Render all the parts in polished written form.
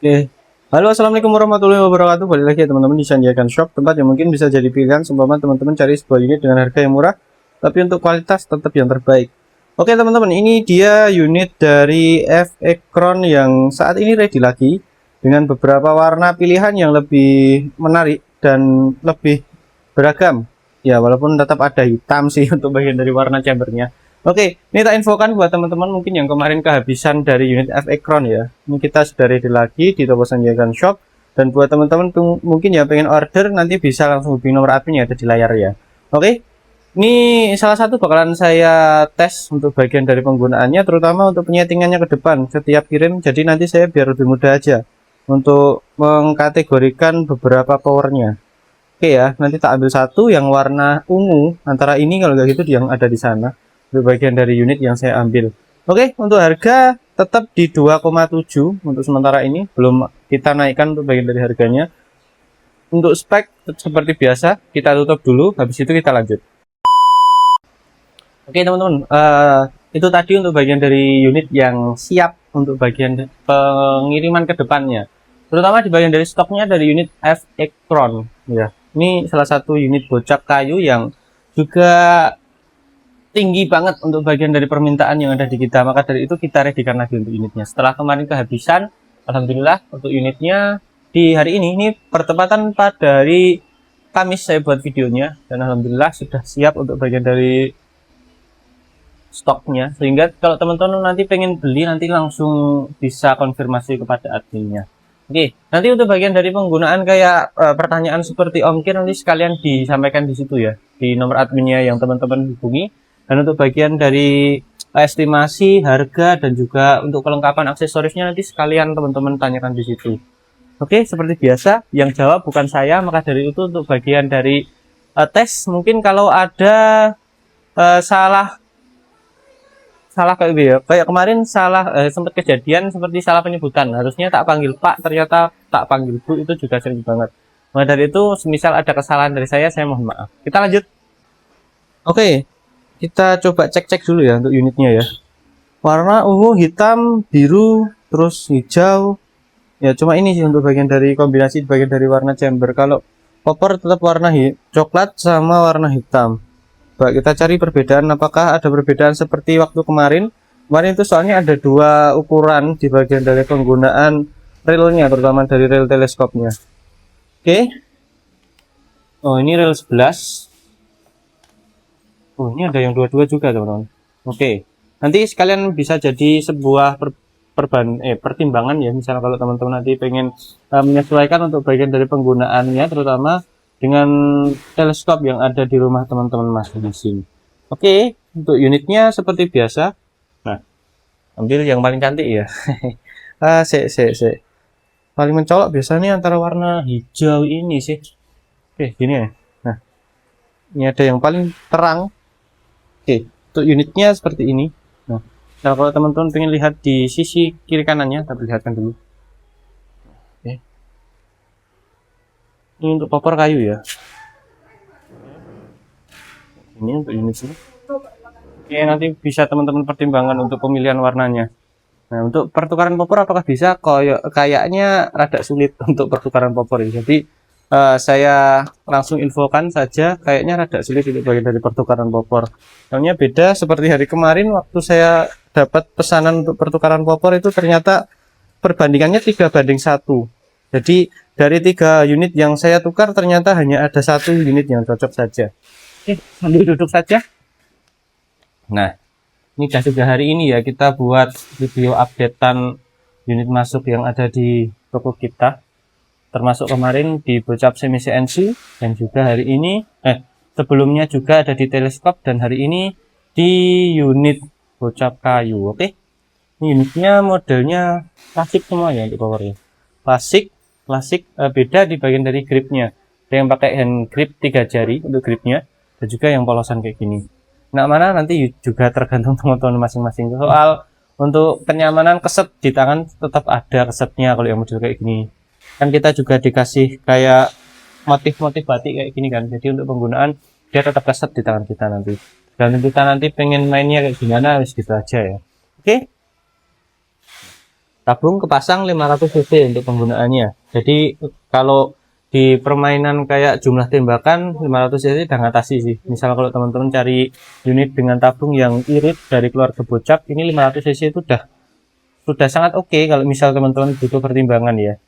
Oke. Halo, assalamualaikum warahmatullahi wabarakatuh. Balik lagi ya teman-teman di Sandiakan Shop, tempat yang mungkin bisa jadi pilihan seumpama teman-teman cari sebuah unit dengan harga yang murah, tapi untuk kualitas tetap yang terbaik. Oke teman-teman, ini dia unit dari F-Ecron yang saat ini ready lagi dengan beberapa warna pilihan yang lebih menarik dan lebih beragam. Ya, walaupun tetap ada hitam sih untuk bagian dari warna chambernya. Oke, ini tak infokan buat teman-teman mungkin yang kemarin kehabisan dari unit F-Ecron ya. Ini kita sudah ready lagi di toko Sandiagan Shop. Dan buat teman-teman mungkin ya pengen order, nanti bisa langsung hubungi nomor admin yang ada di layar ya. Oke, ini salah satu bakalan saya tes untuk bagian dari penggunaannya, terutama untuk penyetingannya ke depan setiap kirim. Jadi nanti saya biar lebih mudah aja untuk mengkategorikan beberapa powernya. Oke ya, nanti tak ambil satu yang warna ungu antara ini kalau nggak gitu yang ada di sana. Itu bagian dari unit yang saya ambil. Oke, untuk harga tetap di 2,7 untuk sementara ini, belum kita naikkan untuk bagian dari harganya. Untuk spek seperti biasa, kita tutup dulu, habis itu kita lanjut. Oke teman-teman, itu tadi untuk bagian dari unit yang siap untuk bagian pengiriman ke depannya. Terutama di bagian dari stoknya dari unit F-Ecron. Ya, ini salah satu unit bocap kayu yang juga tinggi banget untuk bagian dari permintaan yang ada di kita, maka dari itu kita readykan lagi untuk unitnya. Setelah kemarin kehabisan, alhamdulillah untuk unitnya di hari ini pertempatan pada hari Kamis saya buat videonya, dan alhamdulillah sudah siap untuk bagian dari stoknya, sehingga kalau teman-teman nanti pengen beli nanti langsung bisa konfirmasi kepada adminnya. Oke, nanti untuk bagian dari penggunaan kayak pertanyaan seperti ongkir nanti sekalian disampaikan di situ ya, di nomor adminnya yang teman-teman hubungi. Dan untuk bagian dari estimasi harga dan juga untuk kelengkapan aksesorisnya nanti sekalian teman-teman tanyakan di situ. Oke, seperti biasa yang jawab bukan saya, maka dari itu untuk bagian dari tes mungkin kalau ada salah kayak gitu ya, kayak kemarin salah sempat kejadian seperti salah penyebutan, harusnya tak panggil Pak ternyata tak panggil Bu, itu juga sering banget. Maka dari itu semisal ada kesalahan dari saya mohon maaf. Kita lanjut. Oke, kita coba cek-cek dulu ya untuk unitnya ya. Warna ungu, hitam, biru, terus hijau. Ya cuma ini sih untuk bagian dari kombinasi bagian dari warna chamber. Kalau popor tetap warna coklat sama warna hitam. Coba kita cari perbedaan, apakah ada perbedaan seperti waktu kemarin. Kemarin itu soalnya ada dua ukuran di bagian dari penggunaan relnya, terutama dari rel teleskopnya. Oke. Oh, ini rel 11. Oh, ini ada yang dua-dua juga teman-teman. Oke, nanti sekalian bisa jadi sebuah pertimbangan ya, misalnya kalau teman-teman nanti pengen menyesuaikan untuk bagian dari penggunaannya, terutama dengan teleskop yang ada di rumah teman-teman masing-masing. Oke, untuk unitnya seperti biasa. Nah, ambil yang paling cantik ya. Paling mencolok biasanya antara warna hijau ini sih. Oke, gini ya. Nah, ini ada yang paling terang. Oke, untuk unitnya seperti ini. Nah, kalau teman-teman pengen lihat di sisi kiri kanannya, kita perlihatkan dulu. Oke. Ini untuk popor kayu ya. Ini untuk unit ini. Oke, nanti bisa teman-teman pertimbangkan untuk pemilihan warnanya. Nah, untuk pertukaran popor apakah bisa? Kayaknya rada sulit untuk pertukaran popor ini. Jadi saya langsung infokan saja, kayaknya rada sulit untuk bagian dari pertukaran popor. Soalnya beda seperti hari kemarin waktu saya dapat pesanan untuk pertukaran popor itu ternyata perbandingannya 3:1. Jadi dari 3 unit yang saya tukar ternyata hanya ada 1 unit yang cocok saja. Oke, sambil duduk saja. Nah, ini sudah hari ini ya kita buat video updatean unit masuk yang ada di toko kita. Termasuk kemarin di bocap semi CNC, dan juga hari ini sebelumnya juga ada di teleskop, dan hari ini di unit bocap kayu. Oke, ini unitnya modelnya klasik semua ya untuk powernya. Klasik beda di bagian dari gripnya. Ada yang pakai hand grip 3 jari untuk gripnya, dan juga yang polosan kayak gini. Nah, mana nanti juga tergantung teman-teman masing-masing. Soal untuk kenyamanan keset di tangan tetap ada kesetnya kalau yang model kayak gini. Kan kita juga dikasih kayak motif-motif batik kayak gini kan, jadi untuk penggunaan dia tetap keset di tangan kita nanti, dan kita nanti pengen mainnya kayak gimana harus gitu aja ya. Oke, tabung kepasang 500 cc untuk penggunaannya. Jadi kalau di permainan kayak jumlah tembakan 500 cc udah ngatasi sih. Misal kalau teman-teman cari unit dengan tabung yang irit dari keluarga bocap, ini 500 cc itu sudah sangat oke kalau misal teman-teman butuh pertimbangan ya.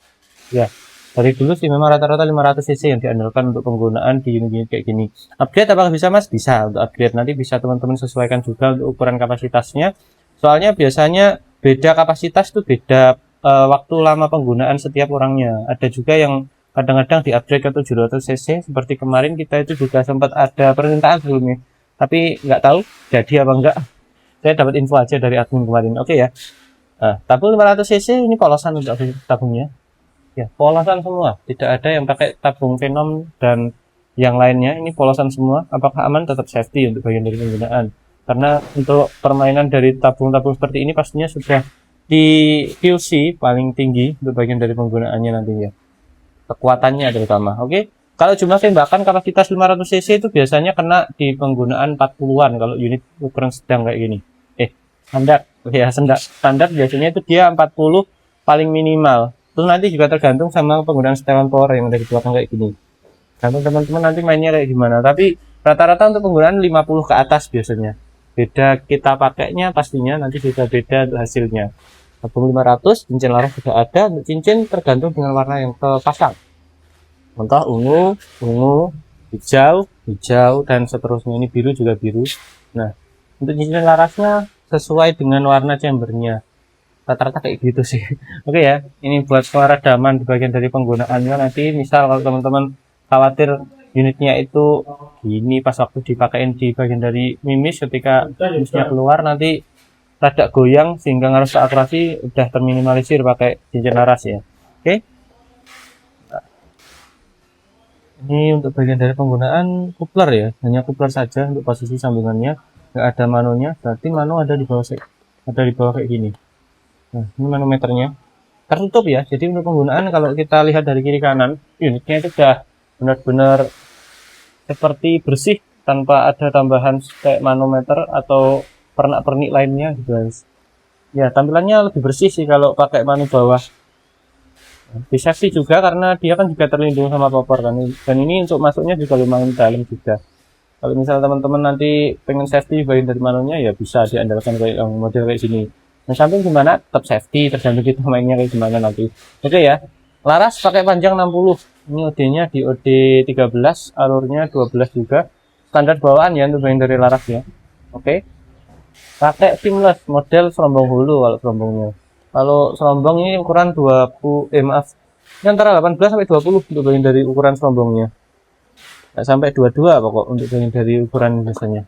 Ya, dari dulu sih memang rata-rata 500 cc yang diandalkan untuk penggunaan di unit-unit kayak gini. Upgrade apakah bisa Mas? Bisa. Untuk upgrade nanti bisa teman-teman sesuaikan juga untuk ukuran kapasitasnya. Soalnya biasanya beda kapasitas itu beda waktu lama penggunaan setiap orangnya. Ada juga yang kadang-kadang di-upgrade ke 700 cc seperti kemarin kita itu juga sempat ada permintaan sebelumnya. Tapi nggak tahu jadi apa enggak. Saya dapat info aja dari admin kemarin. Oke ya. Nah, tabung 500 cc ini polosan untuk tabungnya. Ya, polosan semua. Tidak ada yang pakai tabung Venom dan yang lainnya. Ini polosan semua. Apakah aman? Tetap safety untuk bagian dari penggunaan. Karena untuk permainan dari tabung-tabung seperti ini pastinya sudah di QC paling tinggi untuk bagian dari penggunaannya nantinya. Kekuatannya terutama. Oke. Kalau jumlah tembakan kapasitas 500 cc itu biasanya kena di penggunaan 40-an kalau unit ukuran sedang kayak gini. Standar. Ya, standar biasanya itu dia 40 paling minimal. Itu nanti juga tergantung sama penggunaan setelan power yang dari belakang kayak gini. Tergantung teman-teman nanti mainnya kayak gimana. Tapi rata-rata untuk penggunaan 50 ke atas biasanya. Beda kita pakainya pastinya nanti juga beda untuk hasilnya. Tabung 500, cincin laras juga ada. Untuk cincin tergantung dengan warna yang terpasang. Contoh ungu, hijau, dan seterusnya. Ini biru juga biru. Nah, untuk cincin larasnya sesuai dengan warna chambernya. Rata-rata kayak gitu sih. Oke ya, ini buat suara daman di bagian dari penggunaannya. Nanti misal kalau teman-teman khawatir unitnya itu gini pas waktu dipakein di bagian dari mimis ketika mimisnya keluar nanti rada goyang sehingga harus akurasi udah terminimalisir pakai cincin laras ya. Oke. Ini untuk bagian dari penggunaan coupler ya, hanya coupler saja untuk posisi sambungannya, nggak ada manonya. Berarti mano ada di bawah kayak gini. Nah, ini manometernya tertutup ya. Jadi untuk penggunaan kalau kita lihat dari kiri kanan, unitnya itu sudah benar-benar seperti bersih tanpa ada tambahan kayak manometer atau pernak-pernik lainnya gitu guys. Ya, tampilannya lebih bersih sih kalau pakai manu bawah. Bisa sih juga karena dia kan juga terlindung sama popor kan. Dan ini untuk masuknya juga lumayan dalam juga. Kalau misal teman-teman nanti pengen safety bagian dari manunya ya bisa diandalkan kayak yang model kayak sini. Nah, samping gimana? Tetap safety, tergantung kita mainnya kayak gimana nanti. Oke ya. Laras pakai panjang 60. Ini OD-nya di OD 13, alurnya 12 juga. Standar bawaan ya untuk bagian dari laras ya. Oke. Pakai seamless model serombong hulu kalau serombongnya. Kalau serombong ini ukuran 20, ini antara 18 sampai 20 untuk bagian dari ukuran serombongnya. Nggak sampai 22 pokok untuk bagian dari ukuran biasanya.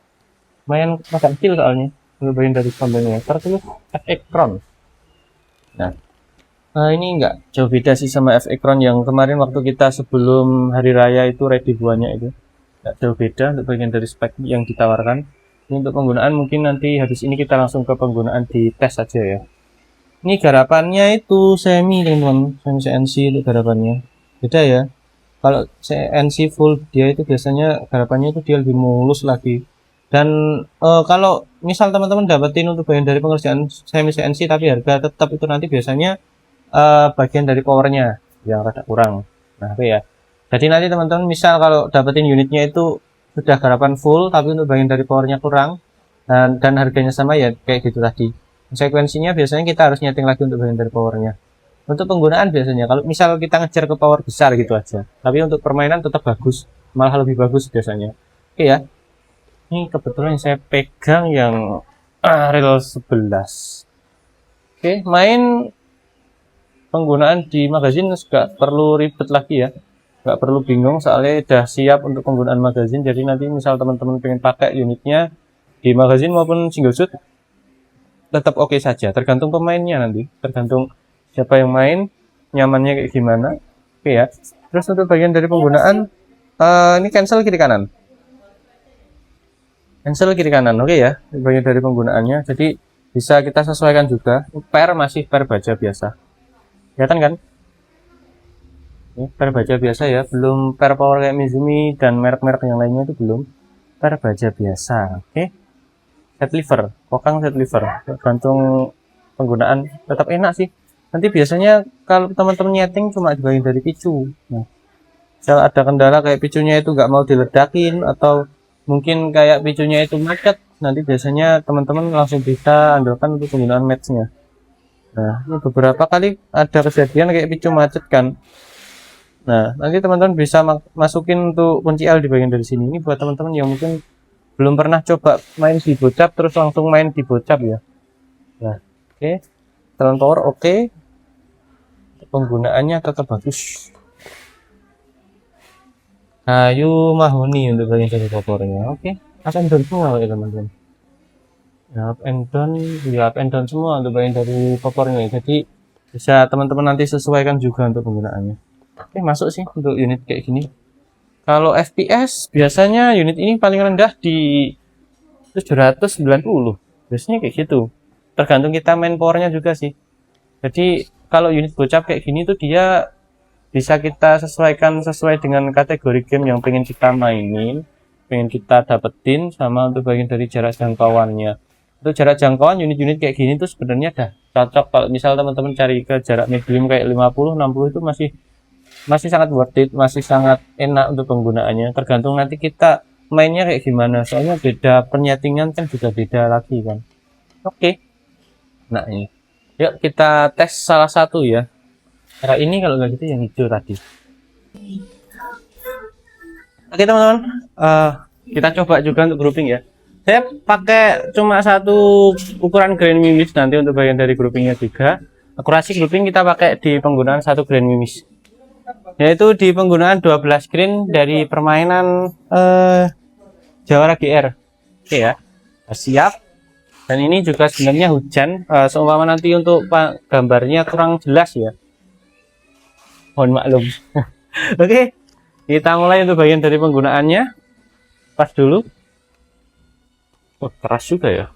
Lumayan agak kecil soalnya. Untuk bagian dari serombongnya tertulis F-Ekron. Nah, ini enggak jauh beda sih sama F-Ekron yang kemarin waktu kita sebelum hari raya itu ready buahnya itu. Enggak jauh beda untuk bagian dari spek yang ditawarkan. Ini untuk penggunaan mungkin nanti habis ini kita langsung ke penggunaan di tes saja ya. Ini garapannya itu semi teman-teman, semi CNC itu garapannya. Beda ya. Kalau CNC full dia itu biasanya garapannya itu dia lebih mulus lagi. Dan kalau misal teman-teman dapetin untuk bagian dari pengerjaan semi CNC tapi harga tetap itu nanti biasanya bagian dari powernya yang rada kurang. Nah, oke ya. Jadi nanti teman-teman misal kalau dapetin unitnya itu sudah garapan full tapi untuk bagian dari powernya kurang dan harganya sama ya kayak gitu tadi. Konsekuensinya biasanya kita harus nyeting lagi untuk bagian dari powernya. Untuk penggunaan biasanya kalau misal kita ngejar ke power besar gitu aja. Tapi untuk permainan tetap bagus, malah lebih bagus biasanya. Oke ya. Ini kebetulan saya pegang yang rel 11. Oke, main penggunaan di magazin nggak perlu ribet lagi ya, nggak perlu bingung soalnya udah siap untuk penggunaan magazin. Jadi nanti misal teman-teman pengen pakai unitnya di magazin maupun single shoot tetap oke saja, tergantung pemainnya nanti, tergantung siapa yang main, nyamannya kayak gimana. Oke ya. Terus untuk bagian dari penggunaan ini cancel kiri kanan, oke ya, bagian dari penggunaannya. Jadi bisa kita sesuaikan juga. Masih per baja biasa, kelihatan kan? Ini per baja biasa ya, belum per power kayak Mizumi dan merek-merek yang lainnya itu belum. Per baja biasa. Oke. Set lever, kokang set lever, tergantung penggunaan tetap enak sih. Nanti biasanya kalau teman-teman nyeting cuma di bagian dari picu. Nah, misal ada kendala kayak picunya itu nggak mau diledakin atau mungkin kayak picunya itu macet, nanti biasanya teman-teman langsung bisa andalkan untuk penggunaan matchnya. Nah, ini beberapa kali ada kejadian kayak picu macet kan. Nah, nanti teman-teman bisa masukin untuk kunci L di bagian dari sini. Ini buat teman-teman yang mungkin belum pernah coba main di bocap terus langsung main di bocap ya. Nah, oke. Talon power oke. Penggunaannya tetap bagus. Kayu mahoni untuk bagian dari popornya. Oke. Up and down semua ya teman-teman. Ya, up and down, ya up and down semua untuk bagian dari popornya. Jadi bisa teman-teman nanti sesuaikan juga untuk penggunaannya. Oke, masuk sih untuk unit kayak gini. Kalau FPS biasanya unit ini paling rendah di 790. Biasanya kayak gitu. Tergantung kita main powernya juga sih. Jadi kalau unit bocap kayak gini tuh dia bisa kita sesuaikan sesuai dengan kategori game yang pengen kita mainin, pengen kita dapetin, sama untuk bagian dari jarak jangkauannya. Untuk jarak jangkauan unit-unit kayak gini tuh sebenarnya dah cocok kalau misal teman-teman cari ke jarak medium kayak 50 60 itu masih sangat worth it, masih sangat enak untuk penggunaannya. Tergantung nanti kita mainnya kayak gimana, soalnya beda penyetingan kan juga beda lagi kan. Oke. Nah, ini yuk kita tes salah satu ya. Cara ini kalau nggak gitu yang hijau tadi. Oke teman-teman, kita coba juga untuk grouping ya. Saya pakai cuma satu ukuran grand mimis nanti untuk bagian dari groupingnya juga. Akurasi grouping kita pakai di penggunaan satu grand mimis, yaitu di penggunaan 12 green dari permainan Jawara GR. Oke ya, siap. Dan ini juga sebenarnya hujan, seumpama nanti untuk gambarnya kurang jelas ya, mohon maklum. Oke, kita mulai untuk bagian dari penggunaannya. Pas dulu. Oh, keras juga ya,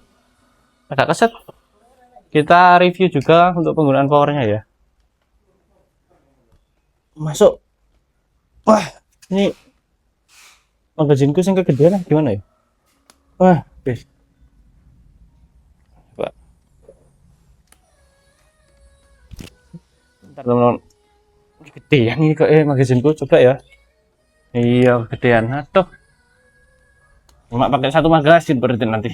agak keset. Kita review juga untuk penggunaan powernya ya. Masuk. Wah, ini magazinku yang kegedean gimana ya? Wah, guys. Coba. Bentar teman-teman. Gedean ini kok magazinku, coba ya. Iya, gedean. Atuh. Cuma pakai satu magazin berarti nanti.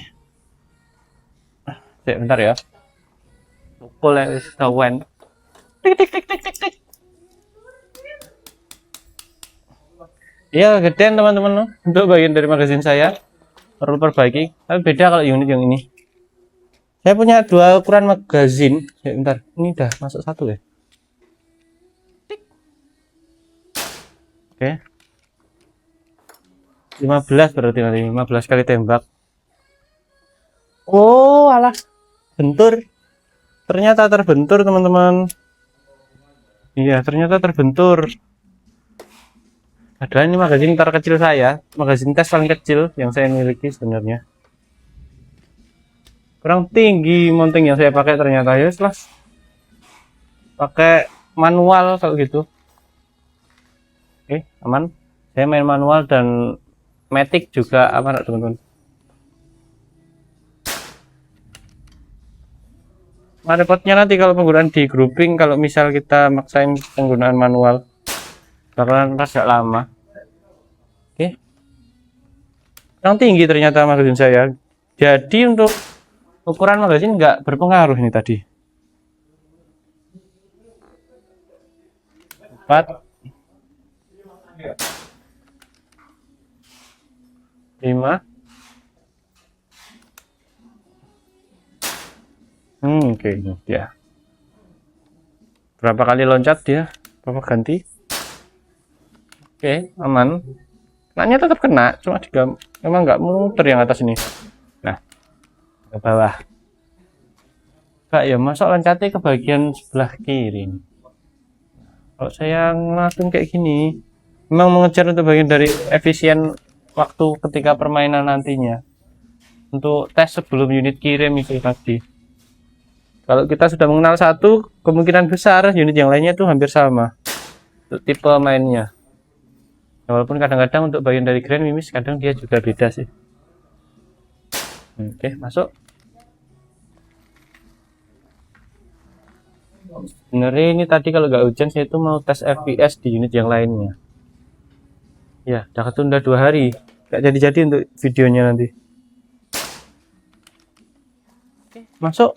Bentar ya. Pukul ya, kawan. Tik tik tik tik tik tik. Iya, gedean teman-teman untuk bagian dari magazin saya. Perlu perbaiki. Tapi beda kalau unit yang ini. Saya punya dua ukuran magazin. Ya, bentar. Ini udah masuk satu ya. Tik. Oke. 15 berarti nanti 15 kali tembak. Oh, alah. Bentur. Ternyata terbentur, teman-teman. Iya, ternyata terbentur. Adalah ini magazin terkecil saya, magazin tes paling kecil yang saya miliki sebenarnya. Kurang tinggi mounting yang saya pakai ternyata, ya lah. Pakai manual kalau gitu. Oke, aman. Saya main manual dan matic juga aman, teman-teman. Repotnya nanti kalau penggunaan di grouping, kalau misal kita maksain penggunaan manual bakalan agak lama. Oke, yang tinggi ternyata magazin saya, jadi untuk ukuran magazin nggak berpengaruh ini tadi. 4 5 oke, ya. Berapa kali loncat dia? Berapa ganti? Oke, aman. Kenanya tetap kena, cuma memang nggak muter yang atas ini. Nah, ke bawah. Kak ya, masuk loncatnya ke bagian sebelah kiri. Kalau saya ngelakuin kayak gini, memang mengejar untuk bagian dari efisien waktu ketika permainan nantinya. Untuk tes sebelum unit kirim itu tadi. Kalau kita sudah mengenal satu, kemungkinan besar unit yang lainnya itu hampir sama untuk tipe mainnya. Walaupun kadang-kadang untuk bagian dari grand mimis kadang dia juga beda sih. Oke, masuk. Sebenarnya ini tadi kalau nggak hujan saya itu mau tes FPS di unit yang lainnya. Ya, udah ketunda 2 hari. Nggak jadi-jadi untuk videonya nanti. Oke, masuk.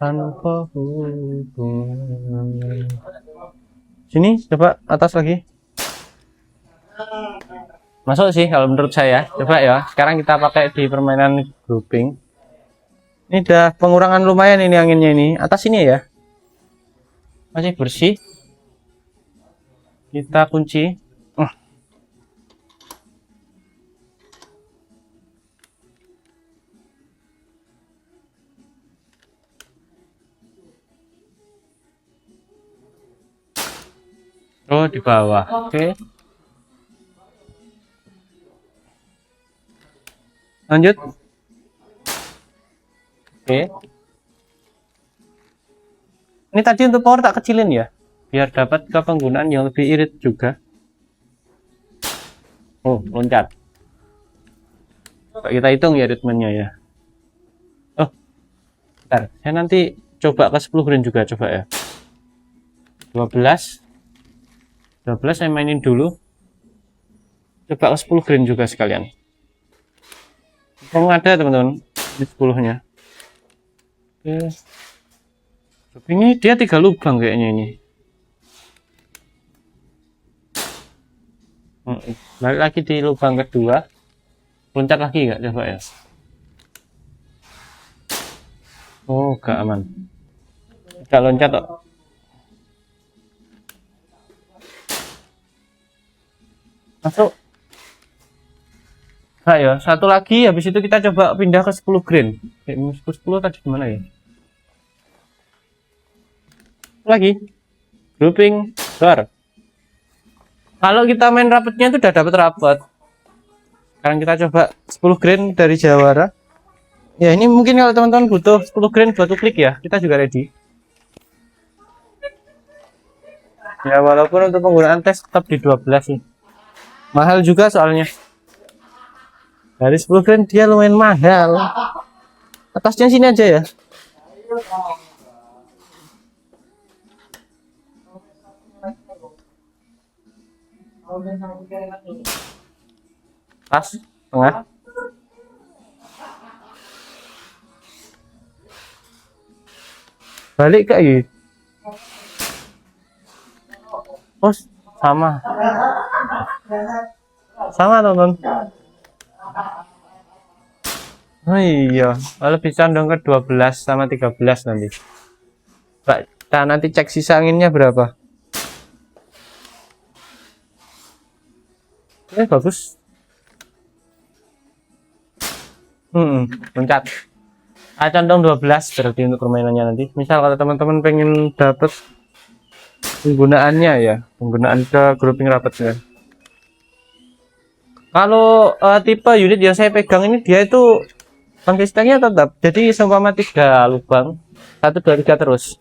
Tanpa hubungan. Sini, coba atas lagi. Masuk sih kalau menurut saya. Coba ya. Sekarang kita pakai di permainan grouping. Ini udah pengurangan lumayan ini anginnya ini. Atas sini ya. Masih bersih. Kita kunci. Oh, di bawah. Oke. Lanjut. Oke. Ini tadi untuk power tak kecilin ya, biar dapat ke penggunaan yang lebih irit juga. Oh, loncat. Kita hitung ya ritmenya ya. Oh, bentar. Saya nanti coba ke 10 green juga, coba ya. 12 saya mainin dulu. Coba ke 10 green juga sekalian. Oh, ada teman-teman di 10 nya. Oke. Ini dia 3 lubang kayaknya ini. Balik lagi di lubang kedua. Loncat lagi nggak, coba ya. Oh, gak aman. Gak loncat kok. Masuk. Nah ya, satu lagi habis itu kita coba pindah ke 10 green. Kayak 10 tadi gimana ya? Lagi. Grouping door. Kalau kita main rapetnya itu udah dapat rapet. Sekarang kita coba 10 green dari Jawara. Ya, ini mungkin kalau teman-teman butuh 10 green batu klik ya, kita juga ready. Ya, walaupun untuk penggunaan tes tetap di 12 sih. Mahal juga soalnya. Dari 10 green dia lumayan mahal. Atasnya sini aja ya. Pas, tengah. Balik ke I. Oh, sama. Sama teman-teman. Oh iya, lebih condong ke 12 sama 13 nanti. Kita nanti cek sisa anginnya berapa. Bagus. Loncat. Condong 12 berarti untuk permainannya nanti. Misal kalau teman-teman pengen dapat penggunaannya ya, penggunaan ke grouping rapetnya. Kalau tipe unit yang saya pegang ini dia itu konsistennya tetap. Jadi seumpama 3 lubang, 1 2 3 terus.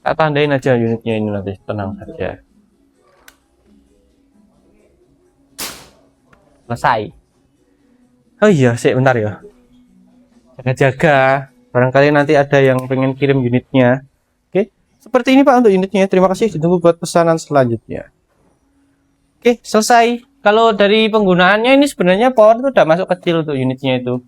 Tak tandain aja unitnya ini nanti, tenang saja. Selesai. Oh iya, sih bentar ya. Jaga-jaga. Barangkali nanti ada yang pengen kirim unitnya. Oke, seperti ini Pak untuk unitnya. Terima kasih. Ditunggu buat pesanan selanjutnya. Oke, selesai. Kalau dari penggunaannya ini sebenarnya power itu udah masuk kecil untuk unitnya itu.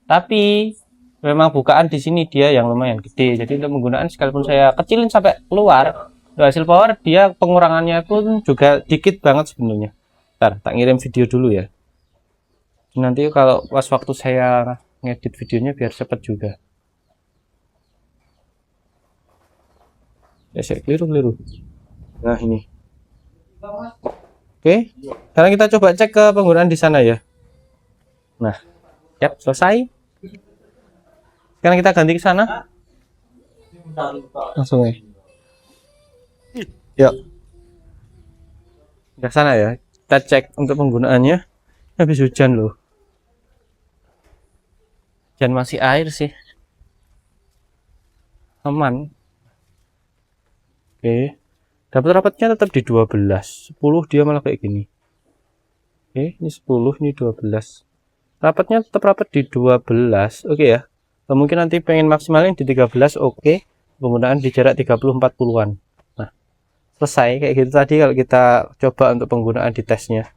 Tapi memang bukaan di sini dia yang lumayan gede. Jadi untuk penggunaan sekalipun saya kecilin sampai keluar, hasil power dia pengurangannya pun juga dikit banget sebenarnya. Ntar tak ngirim video dulu ya. Nanti kalau pas waktu saya ngedit videonya biar cepet juga. Ya, saya keliru. Nah, ini. Oke, sekarang kita coba cek ke penggunaan di sana ya. Nah, siap, selesai. Sekarang kita ganti ke sana. Langsung ya. Yuk. Ke sana ya. Kita cek untuk penggunaannya. Habis hujan loh. Dan masih air sih. Aman. Oke. Dapat rapatnya tetap di 12. 10 dia malah kayak gini. Oke, ini 10, ini 12. Rapatnya tetap rapat di 12. Oke ya. mungkin nanti pengen maksimalin di 13, oke. Penggunaan di jarak 30-40an. Nah, selesai kayak gitu tadi kalau kita coba untuk penggunaan di tesnya.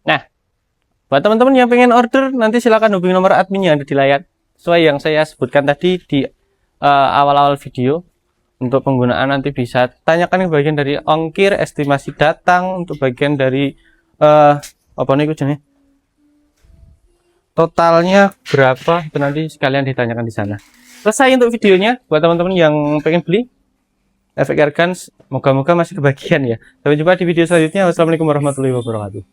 Nah, buat teman-teman yang pengen order, nanti silakan hubungi nomor adminnya yang ada di layar sesuai yang saya sebutkan tadi di awal-awal video. Untuk penggunaan nanti bisa tanyakan yang bagian dari ongkir, estimasi datang, untuk bagian dari apa nih jenis totalnya berapa, itu nanti sekalian ditanyakan di sana. Selesai untuk videonya. Buat teman-teman yang pengen beli efek airgun, moga-moga masih kebagian ya. Sampai jumpa di video selanjutnya. Wassalamualaikum warahmatullahi wabarakatuh.